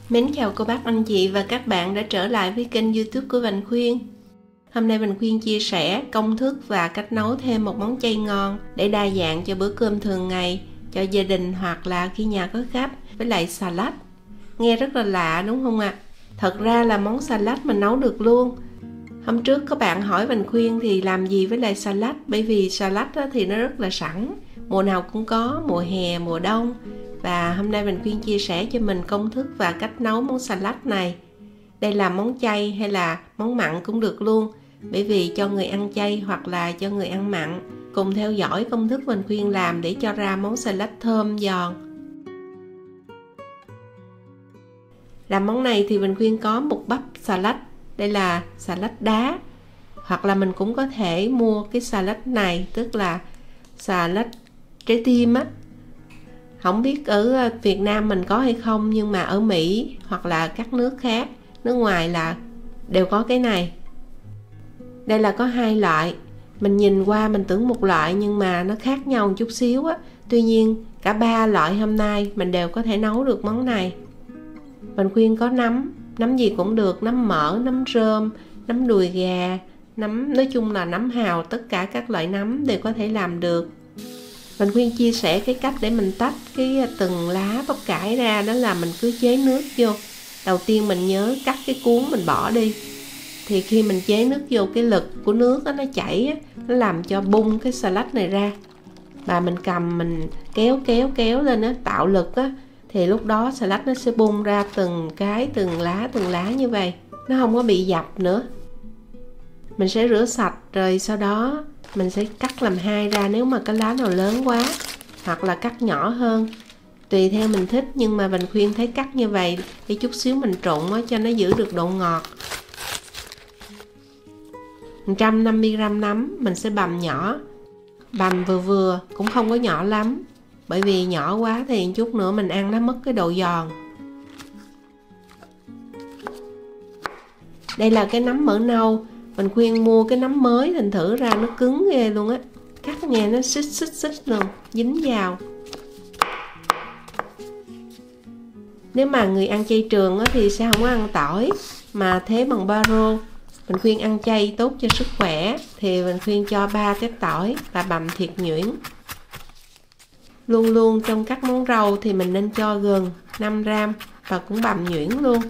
Mến chào cô bác anh chị và các bạn đã trở lại với kênh YouTube của Vành Khuyên. Hôm nay Vành Khuyên chia sẻ công thức và cách nấu thêm một món chay ngon để đa dạng cho bữa cơm thường ngày, cho gia đình hoặc là khi nhà có khách, với lại salad. Nghe rất là lạ đúng không ạ? Thật ra là món salad mình nấu được luôn. Hôm trước có bạn hỏi Vành Khuyên thì làm gì với lại salad, bởi vì salad thì nó rất là sẵn, mùa nào cũng có, mùa hè, mùa đông. Và hôm nay Vành Khuyên chia sẻ cho mình công thức và cách nấu món salad này. Đây là món chay hay là món mặn cũng được luôn, bởi vì cho người ăn chay hoặc là cho người ăn mặn cùng theo dõi công thức Vành Khuyên làm để cho ra món salad thơm giòn. Làm món này thì Vành Khuyên có bột bắp salad. Đây là salad đá, hoặc là mình cũng có thể mua cái salad này, tức là salad trái tim á. Không biết ở Việt Nam mình có hay không, nhưng mà ở Mỹ hoặc là các nước khác, nước ngoài là đều có cái này. Đây là có hai loại. Mình nhìn qua mình tưởng một loại nhưng mà nó khác nhau một chút xíu á. Tuy nhiên cả ba loại hôm nay mình đều có thể nấu được món này. Mình khuyên có nấm gì cũng được, nấm mỡ, nấm rơm, nấm đùi gà, nói chung là nấm hào, tất cả các loại nấm đều có thể làm được. Mình khuyên chia sẻ cái cách để mình tách cái từng lá bắp cải ra, đó là mình cứ chế nước vô. Đầu tiên mình nhớ cắt cái cuống mình bỏ đi. Thì khi mình chế nước vô, cái lực của nước đó, nó chảy á, nó làm cho bung cái salad này ra. Và mình cầm mình kéo lên á, tạo lực á, thì lúc đó salad nó sẽ bung ra từng lá như vậy. Nó không có bị dập nữa. Mình sẽ rửa sạch rồi sau đó mình sẽ cắt làm hai ra nếu mà cái lá nào lớn quá, hoặc là cắt nhỏ hơn tùy theo mình thích, nhưng mà Vành Khuyên thấy cắt như vậy để chút xíu mình trộn cho nó giữ được độ ngọt. 150g nấm mình sẽ bằm nhỏ, bằm vừa vừa, cũng không có nhỏ lắm, bởi vì nhỏ quá thì chút nữa mình ăn nó mất cái độ giòn. Đây là cái nấm mỡ nâu. Mình khuyên mua cái nấm mới, thành thử ra nó cứng ghê luôn á, cắt nghe nó xích luôn, dính vào. Nếu mà người ăn chay trường á, thì sẽ không có ăn tỏi mà thế bằng baro. Mình khuyên ăn chay tốt cho sức khỏe thì mình khuyên cho 3 tép tỏi và bằm thiệt nhuyễn. Luôn trong các món rau thì mình nên cho gừng 5g và cũng bằm nhuyễn luôn.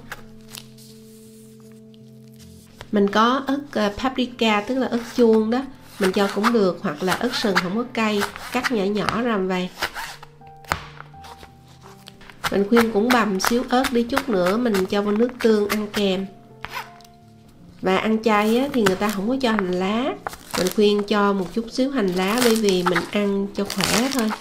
Mình có ớt paprika, tức là ớt chuông đó, mình cho cũng được, hoặc là ớt sừng không có cay, cắt nhỏ ra vậy. Mình khuyên cũng bằm xíu ớt đi, chút nữa mình cho vào nước tương ăn kèm. Và ăn chay á, thì người ta không có cho hành lá. Mình khuyên cho một chút xíu hành lá, bởi vì mình ăn cho khỏe thôi.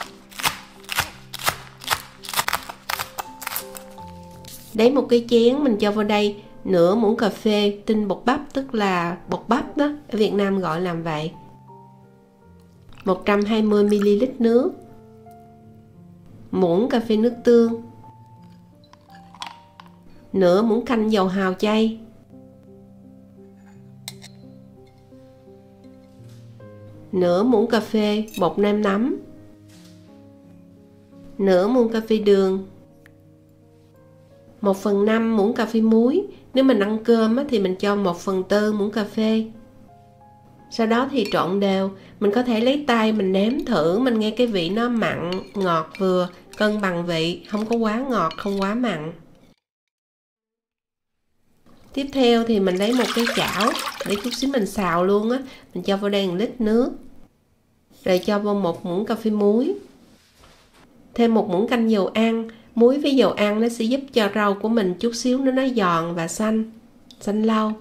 Đấy, một cái chén mình cho vào đây nửa muỗng cà phê tinh bột bắp, tức là bột bắp đó, ở Việt Nam gọi làm vậy. 120ml nước, muỗng cà phê nước tương, nửa muỗng canh dầu hào chay, nửa muỗng cà phê bột nêm nấm, nửa muỗng cà phê đường, 1/5 muỗng cà phê muối. Nếu mình ăn cơm á, thì mình cho 1/4 muỗng cà phê. Sau đó thì trộn đều. Mình có thể lấy tay mình nếm thử, mình nghe cái vị nó mặn, ngọt vừa, cân bằng vị, không có quá ngọt, không quá mặn. Tiếp theo thì mình lấy một cái chảo để chút xíu mình xào luôn á. Mình cho vào đây 1 lít nước, rồi cho vào 1 muỗng cà phê muối, thêm 1 muỗng canh dầu ăn. Muối với dầu ăn nó sẽ giúp cho rau của mình chút xíu nó giòn và xanh lau.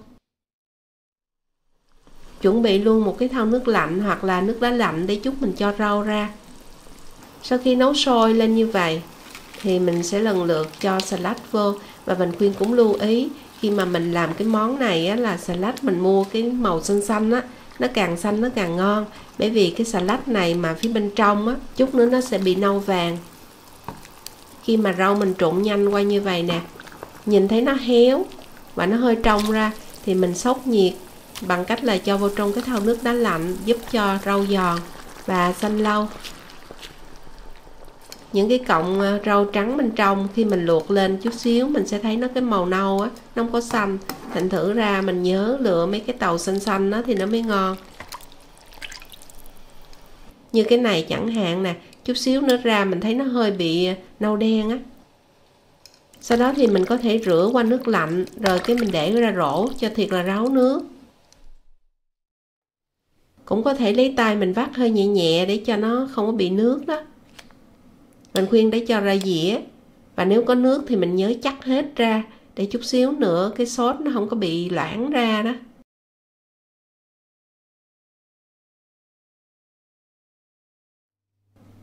Chuẩn bị luôn một cái thau nước lạnh hoặc là nước đá lạnh để chút mình cho rau ra. Sau khi nấu sôi lên như vậy thì mình sẽ lần lượt cho salad vô. Và mình khuyên cũng lưu ý khi mà mình làm cái món này á, là salad mình mua cái màu xanh á, nó càng xanh nó càng ngon, bởi vì cái salad này mà phía bên trong á, chút nữa nó sẽ bị nâu vàng. Khi mà rau mình trộn nhanh qua như vậy nè, nhìn thấy nó héo và nó hơi trong ra, thì mình sốc nhiệt bằng cách là cho vào trong cái thau nước đá lạnh, giúp cho rau giòn và xanh lâu. những cái cọng rau trắng bên trong khi mình luộc lên chút xíu mình sẽ thấy nó cái màu nâu á, nó không có xanh. Thành thử ra mình nhớ lựa mấy cái tàu xanh xanh đó thì nó mới ngon. Như cái này chẳng hạn nè, chút xíu nữa ra mình thấy nó hơi bị nâu đen á. Sau đó thì mình có thể rửa qua nước lạnh rồi cái mình để ra rổ cho thiệt là ráo nước. Cũng có thể lấy tay mình vắt hơi nhẹ nhẹ để cho nó không có bị nước đó. Mình khuyên để cho ra dĩa. Và nếu có nước thì mình nhớ chắc hết ra để chút xíu nữa cái sốt nó không có bị loãng ra đó.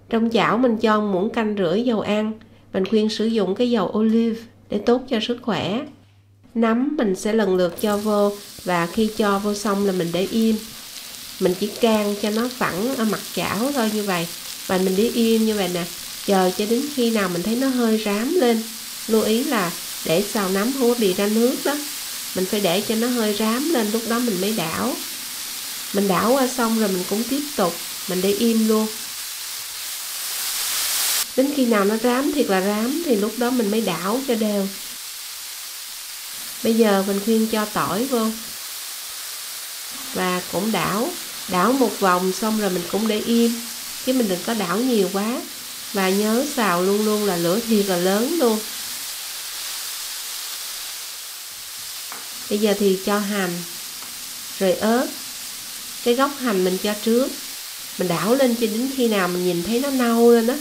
Trong chảo mình cho muỗng canh rưỡi dầu ăn. Mình khuyên sử dụng cái dầu olive để tốt cho sức khỏe. Nấm mình sẽ lần lượt cho vô và khi cho vô xong là mình để im. Mình chỉ can cho nó phẳng ở mặt chảo thôi như vậy. Và mình để im như vậy nè. Chờ cho đến khi nào mình thấy nó hơi rám lên. Lưu ý là để xào nấm không có bị ra nước đó. Mình phải để cho nó hơi rám lên, lúc đó mình mới đảo. Mình đảo qua xong rồi mình cũng tiếp tục. Mình để im luôn. Đến khi nào nó rám thiệt là rám thì lúc đó mình mới đảo cho đều. Bây giờ mình khuyên cho tỏi vô. Và cũng đảo một vòng xong rồi mình cũng để im. Chứ mình đừng có đảo nhiều quá. Và nhớ xào luôn luôn là lửa thiệt là lớn luôn. Bây giờ thì cho hành. Rồi ớt. Cái gốc hành mình cho trước. Mình đảo lên cho đến khi nào mình nhìn thấy nó nâu lên đó.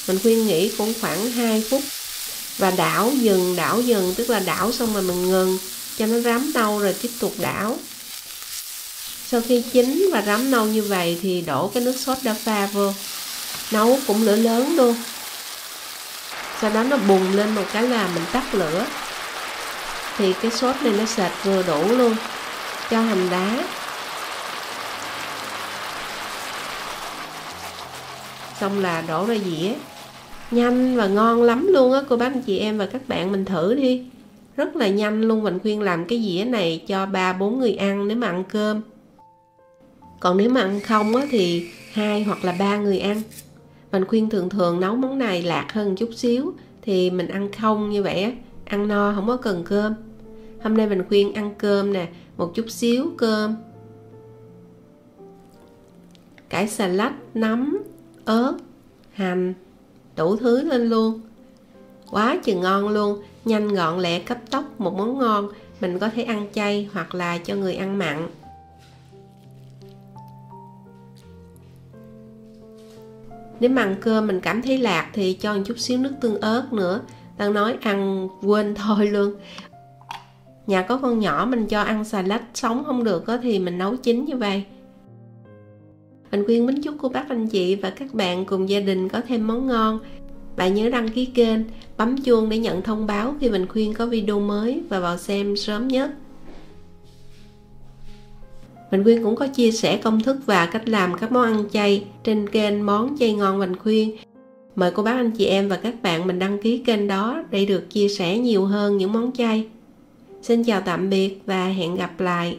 Mình khuyên nghĩ cũng khoảng 2 phút. Và đảo dừng, tức là đảo xong rồi mình ngừng cho nó rám nâu rồi tiếp tục đảo. Sau khi chín và rám nâu như vậy thì đổ cái nước sốt đã pha vô. Nấu cũng lửa lớn luôn. Sau đó nó bùng lên một cái là mình tắt lửa. Thì cái sốt này nó sệt vừa đủ luôn. Cho hành đá. Xong là đổ ra dĩa. Nhanh và ngon lắm luôn á cô bác anh chị em và các bạn, mình thử đi. Rất là nhanh luôn. Mình khuyên làm cái dĩa này cho 3-4 người ăn nếu mà ăn cơm. Còn nếu mà ăn không á, thì 2 hoặc là 3 người ăn. Mình khuyên thường nấu món này lạc hơn chút xíu. Thì mình ăn không như vậy á, ăn no không có cần cơm. Hôm nay mình khuyên ăn cơm nè, một chút xíu cơm. Cải xà lách, nấm, ớt, hành, đủ thứ lên luôn. Quá chừng ngon luôn. Nhanh gọn lẹ cấp tốc, một món ngon. Mình có thể ăn chay hoặc là cho người ăn mặn. Nếu mà ăn cơm mình cảm thấy lạc thì cho một chút xíu nước tương ớt nữa. Đang nói ăn quên thôi luôn. Nhà có con nhỏ mình cho ăn xà lách sống không được thì mình nấu chín như vậy. Mình khuyên mến chúc cô bác anh chị và các bạn cùng gia đình có thêm món ngon. Bạn nhớ đăng ký kênh, bấm chuông để nhận thông báo khi mình khuyên có video mới và vào xem sớm nhất. Mình Khuyên cũng có chia sẻ công thức và cách làm các món ăn chay trên kênh Món Chay Ngon Mình Khuyên. Mời cô bác anh chị em và các bạn mình đăng ký kênh đó để được chia sẻ nhiều hơn những món chay. Xin chào tạm biệt và hẹn gặp lại.